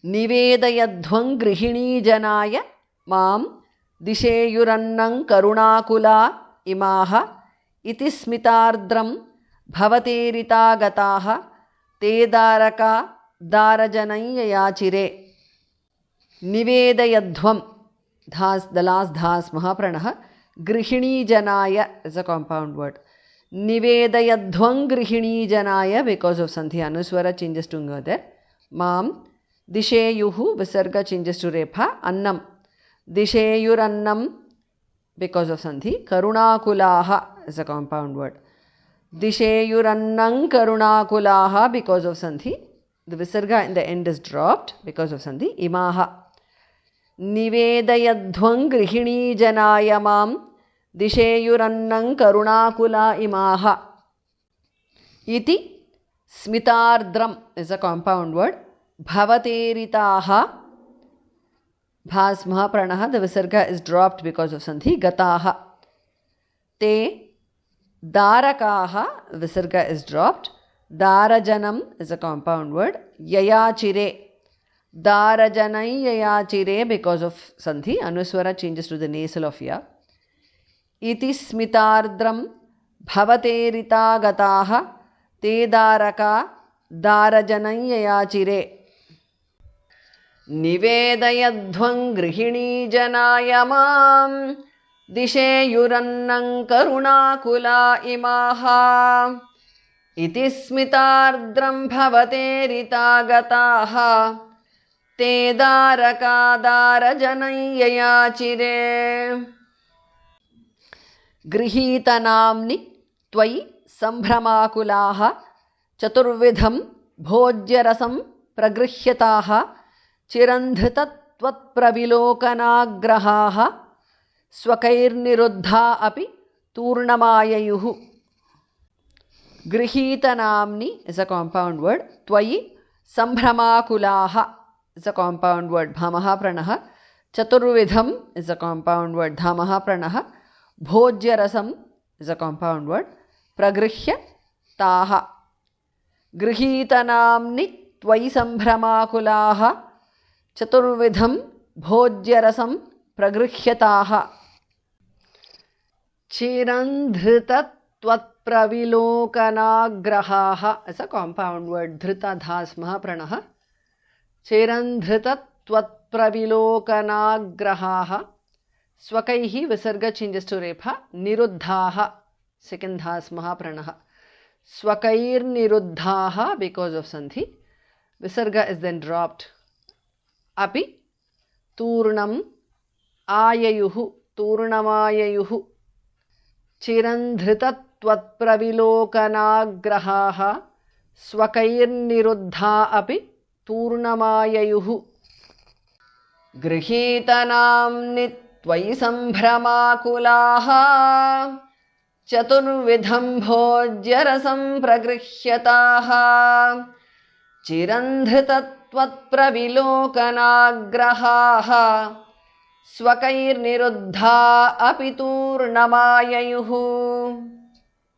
निवेदयध्वं गृहिणीजनाय मां दिशेयुरन्नं करुणाकुला इमाः इति स्मितार्द्रं भवतेरिता गताः ते दारका दारजनय्ययाचिरे. निवेदयध्वं धास, the last dhas mahapranah. Grihini janaya is a compound word. Nivedayadhvang grihini janaya, because of sandhi anuswara changes to nga there. Mam disheyuhu visarga changes to repha. Annam disheyurannam, because of sandhi. Karunakulaha is a compound word. Disheyurannam karunakulaha, because of sandhi. The visarga in the end is dropped because of sandhi. Imaha निवेदयध्वं गृहिणीजनाय मां दिशेयुरन्नं करुणाकुला इमाः इति स्मितार्द्रम is a compound word. Bhavateritaha bhas mahapranah, the visarga is dropped because of sandhi. Gataha te darakaha, visarga is dropped. Darajanam is a compound word. Yayachire Darajanayayachire, because of sandhi anuswara changes to the nasal of ya. Iti smitardram bhavaterita gataha te daraka darajanayayachire. Nivedayadhvang grihini janaya mam disheyurannam karunakula imaha iti smitardram bhavaterita gataha ते दारका दारजनय्ययाचिरे. गृहीतनाम्नि त्वयि सम्भ्रमाकुलाः चतुर्विधं भोज्यरसं प्रगृह्यताः चिरन्धृतत्वत्प्रविलोकनाग्रहाः स्वकैर्निरुद्धा अपि तूर्णमाययुः. गृहीतनाम्नि is a compound word. त्वयि सम्भ्रमाकुलाः is a compound word. Bhamaha pranah. Chaturvidham is a compound word. Dhamaha pranah. Bhojyarasam is a compound word. Pragrihya taha. Grihitanamni tvai sambhramakulaha. Chaturvidham bhojyarasam pragrihya Chirandhrita tvatpravilokanagrahaha is a compound word. Dhrita dhas mahapranah. Chirandhrita tvatpravilokanagrahaha. Swakaihi visarga changes to repha. Niruddhaha, second dhas mahapranah. Swakair niruddhaha, because of sandhi. Visarga is then dropped. Api turnam ayayuhu, turnamayayuhu. Chirandhrita tvatpravilokanagrahaha. Swakair niruddha api turnamaayayuhu. Grihitanamni tvai sambhramakulaha chaturvidham bhojyarasam pragrihhyataha chirandhritatvatpravilokanagrahaha swakairniruddha api turnamaayayuhu.